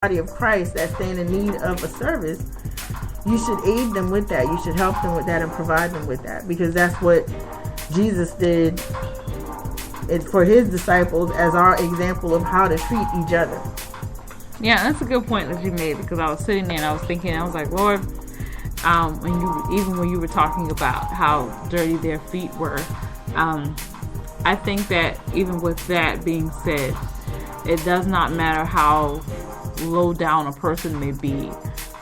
body of Christ that stand in need of a service, you should aid them with that. You should help them with that and provide them with that, because that's what Jesus did for his disciples as our example of how to treat each other. Yeah, that's a good point that you made, because I was sitting there and I was thinking, I was like, Lord, when you were talking about how dirty their feet were, I think that even with that being said, it does not matter how low down a person may be,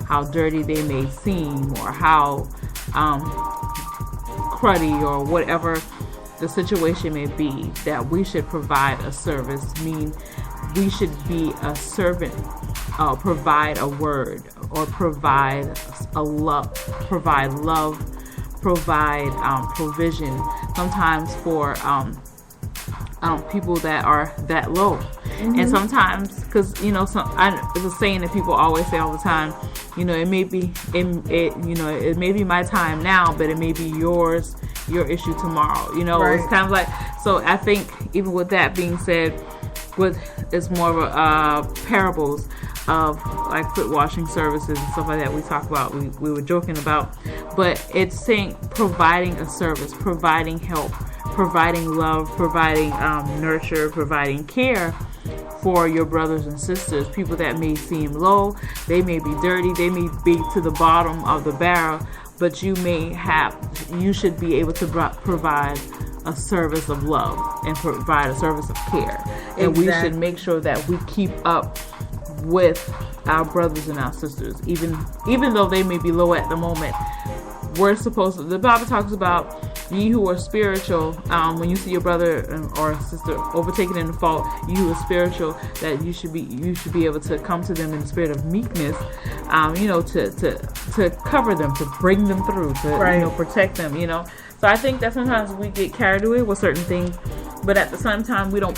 how dirty they may seem, or how cruddy or whatever the situation may be, that we should provide a service. We should be a servant, provide a word, or provide love, provide provision. Sometimes for people that are that low. Mm-hmm. And sometimes, because it's a saying that people always say all the time, it may be my time now, but it may be your issue tomorrow. Right. It's kind of like, so I think even with that being said, it's more of parables of like foot washing services and stuff like that we talk about, we were joking about, but it's saying providing a service, providing help, providing love, providing nurture, providing care for your brothers and sisters, people that may seem low, they may be dirty, they may be to the bottom of the barrel, but you should be able to provide a service of love and provide a service of care. And we should make sure that we keep up with our brothers and our sisters, even though they may be low at the moment. The Bible talks about ye who are spiritual, when you see your brother or sister overtaken in the fault, you who are spiritual, that you should be able to come to them in the spirit of meekness, to cover them, to bring them through, to protect them, So I think that sometimes we get carried away with certain things, but at the same time we don't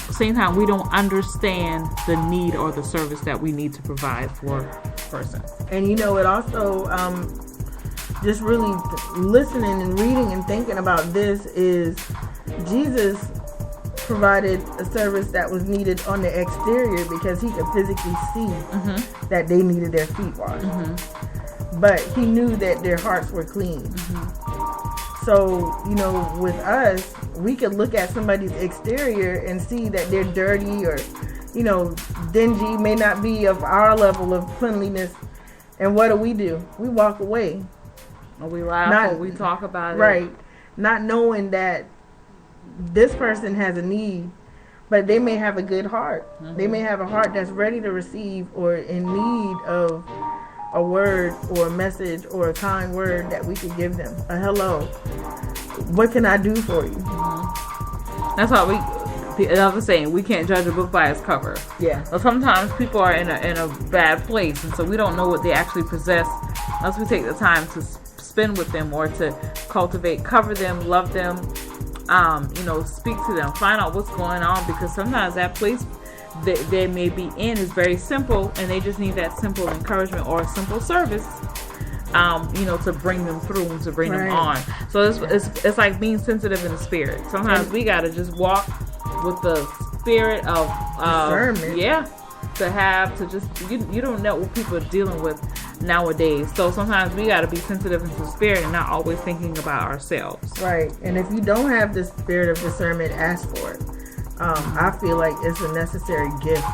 understand the need or the service that we need to provide for a person. And it also just really listening and reading and thinking about this is Jesus provided a service that was needed on the exterior because he could physically see that they needed their feet washed. But he knew that their hearts were clean. So, with us, we could look at somebody's exterior and see that they're dirty or, dingy, may not be of our level of cleanliness. And what do? We walk away. Or we laugh, or we talk about it. Right. Not knowing that this person has a need, but they may have a good heart. They may have a heart that's ready to receive or in need of a word or a message or a kind word that we could give them. A hello. What can I do for you? That's why another saying, we can't judge a book by its cover. Yeah. But sometimes people are in a bad place, and so we don't know what they actually possess unless we take the time to spend with them or to cultivate, cover them, love them, speak to them, find out what's going on, because sometimes that place they may be in is very simple, and they just need that simple encouragement or a simple service, to bring them through and to bring them on. So it's like being sensitive in the spirit. Sometimes we gotta just walk with the spirit of discernment. You don't know what people are dealing with nowadays. So sometimes we got to be sensitive into the spirit and not always thinking about ourselves. Right. And if you don't have the spirit of discernment, ask for it. I feel like it's a necessary gift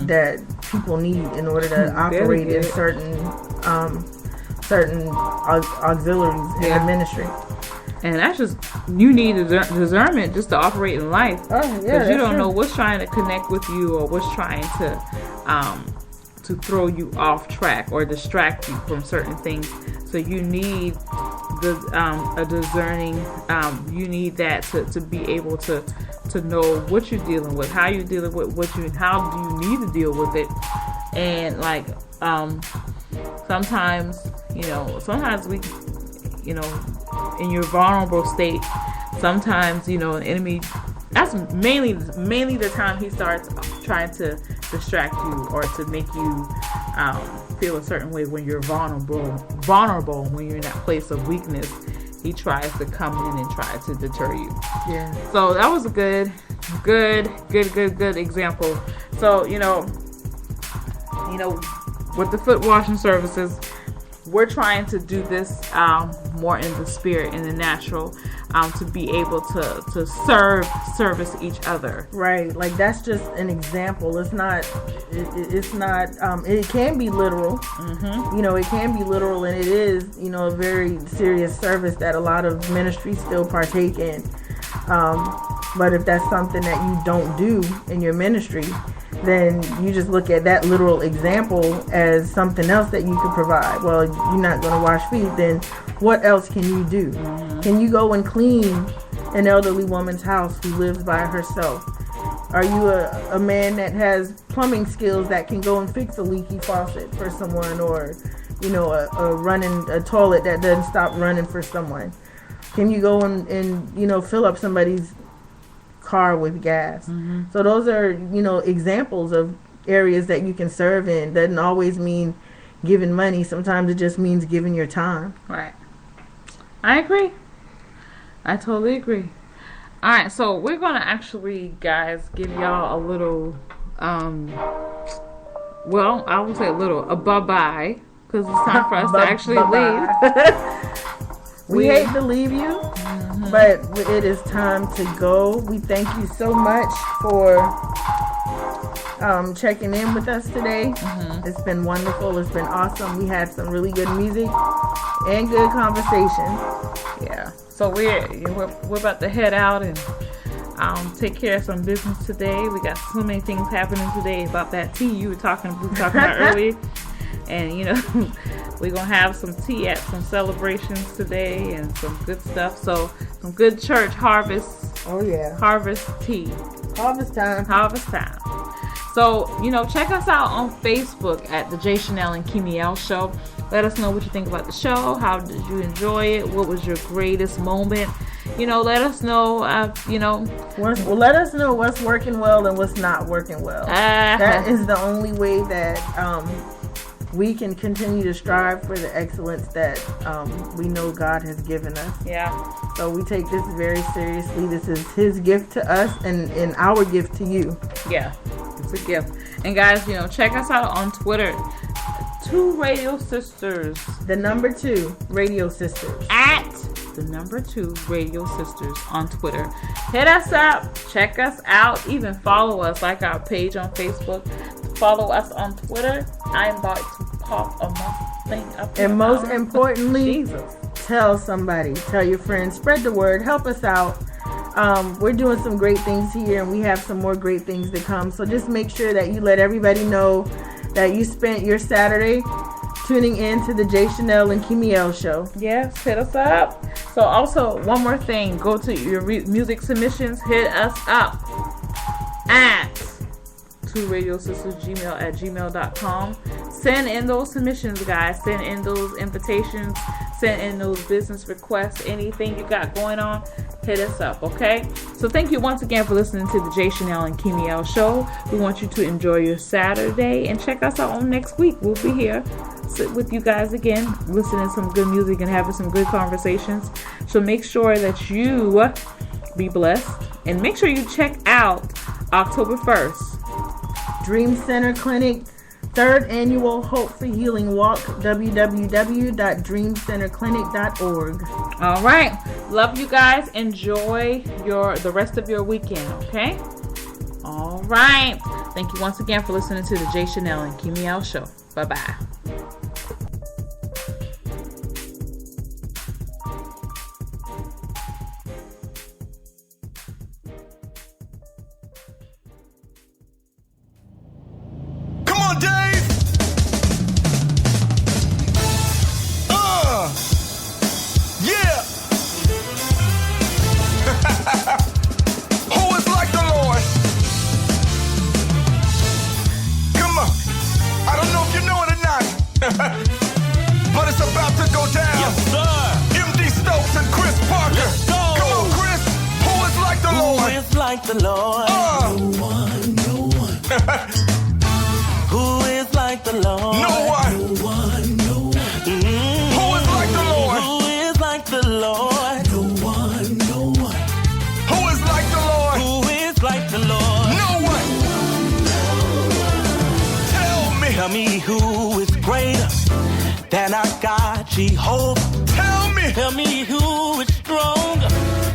that people need in order to operate in certain auxiliaries in the ministry. And that's just, you need discernment just to operate in life. Because you don't know what's trying to connect with you or what's trying to throw you off track or distract you from certain things. So you need a discerning, you need that to be able to know what you're dealing with, how you're dealing with how do you need to deal with it. And like, sometimes we, in your vulnerable state, sometimes, an enemy, that's mainly the time he starts trying to distract you or to make you feel a certain way when you're vulnerable, when you're in that place of weakness. He tries to come in and try to deter you. Yeah. So that was a good example. So, with the foot washing services, we're trying to do this more in the spirit, in the natural, to be able to service each other. Right, like that's just an example. It's not. It can be literal. Mm-hmm. It can be literal, and it is. A very serious service that a lot of ministries still partake in. But if that's something that you don't do in your ministry, then you just look at that literal example as something else that you could provide. Well, you're not going to wash feet, then what else can you do? Mm-hmm. Can you go and clean an elderly woman's house who lives by herself? Are you a man that has plumbing skills that can go and fix a leaky faucet for someone, or a toilet that doesn't stop running for someone? Can you go and fill up somebody's car with gas? Mm-hmm. So those are examples of areas that you can serve in. Doesn't always mean giving money. Sometimes it just means giving your time. Right. I agree. I totally agree. All right, so we're gonna actually, guys, give y'all a little I would say a bye-bye, because it's time for us to actually leave. We hate to leave you, but it is time to go. We thank you so much for checking in with us today. Mm-hmm. It's been wonderful. It's been awesome. We had some really good music and good conversation. Yeah. So we're about to head out and take care of some business today. We got so many things happening today about that tea we were talking about earlier. And we're gonna have some tea at some celebrations today and some good stuff. So some good church harvest. Oh yeah. Harvest tea. Harvest time. Harvest time. So, check us out on Facebook at the Shennel and Keymiel Show. Let us know what you think about the show. How did you enjoy it? What was your greatest moment? Let us know, let us know what's working well and what's not working well. That is the only way that we can continue to strive for the excellence that we know God has given us. Yeah. So we take this very seriously. This is His gift to us and our gift to you. Yeah, it's a gift. And guys, check us out on Twitter. 2 Radio Sisters. The number 2 Radio Sisters. At the number 2 Radio Sisters on Twitter. Hit us up. Check us out. Even follow us, like our page on Facebook. Follow us on Twitter. I'm about to pop a thing up. And most importantly, tell somebody. Tell your friends. Spread the word. Help us out. We're doing some great things here, and we have some more great things to come. So just make sure that you let everybody know that you spent your Saturday tuning in to the Shennel and Keymiel Show. Yes, hit us up. So also, one more thing. Go to your music submissions. Hit us up at 2radiosistersgmail@gmail.com. Send in those submissions, guys. Send in those invitations. Send in those business requests. Anything you got going on, hit us up, okay? So thank you once again for listening to the Shennel and Keymiel Show. We want you to enjoy your Saturday and check us out on next week. We'll be here, sit with you guys again, listening to some good music and having some good conversations. So make sure that you be blessed, and make sure you check out October 1st. Dream Center Clinic, 3rd Annual Hope for Healing Walk, www.dreamcenterclinic.org. All right. Love you guys. Enjoy the rest of your weekend, okay? All right. Thank you once again for listening to the Shennel and Keymiel Show. Bye-bye. But it's about to go down. Yes, sir. MD Stokes and Chris Parker. Let's go. Come on, Chris. Who is like the Lord? Who is like the Lord? No one, no one. Who is like the Lord? No one. No one, no one. Who is like the Lord? Who is like the Lord? No one, no one. Who is like the Lord? Who is like the Lord? No one. Tell me me who is greater than our God Jehovah. Tell me. Tell me who is stronger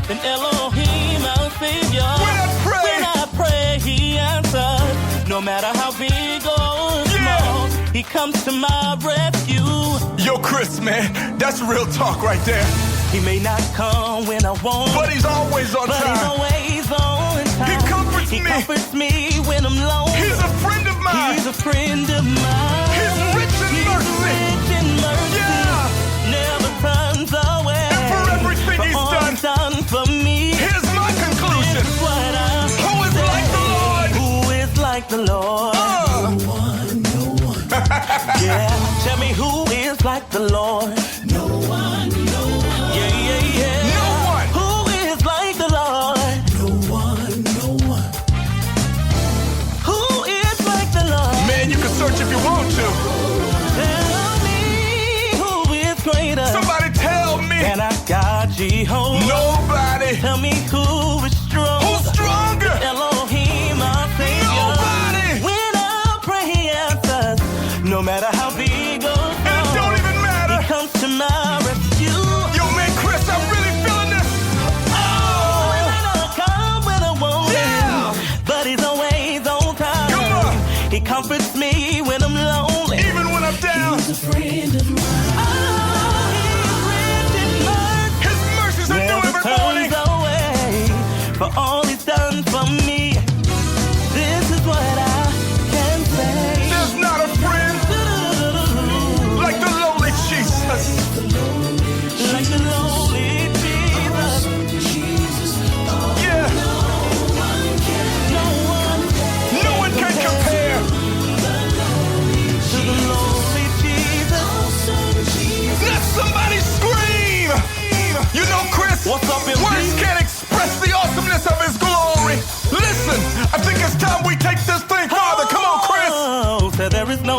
than Elohim, our Savior. When I pray, He answers. No matter how big or small, He comes to my rescue. Yo, Chris, man, that's real talk right there. He may not come when I want, but He's always on time. He's always on time. He comforts me when I'm lonely. He's a friend of mine. He's a friend of mine. He's rich in mercy. Yeah. Never turns away. And for everything He's done for me. Here's my conclusion. Who is like the Lord? Who is like the Lord? No one. Yeah. Tell me who is like the Lord? No one. Yeah. No one. Who is like the Lord? No one. Who is like the Lord? Man, you can search if you want to. Tell me who is greater. Somebody tell me. And I got Jehovah. Nobody. Tell me who is stronger. Who's stronger? Elohim, our Savior. Nobody. When I pray, He answers. No matter how big or small, it don't even matter. He comes to my rescue. Yo, man, Chris, I'm really feeling this. Oh, He may not come when I want Him, but He's always on time. Come on. He comforts me when I'm lonely. Even when I'm down. He's a friend of mine. Oh, He's rich in mercy. His mercies are new every morning. Turns away for all He's done for me. This is what I can say. There's not a friend like the lowly Jesus. Like the lowly Jesus. Yeah. No one can compare To the lowly Jesus. Let somebody scream. You know, Chris, What's up, MD? words can't express the awesomeness of His glory. Listen, I think it's time we take this thing farther. Come on, Chris. Oh, so there is no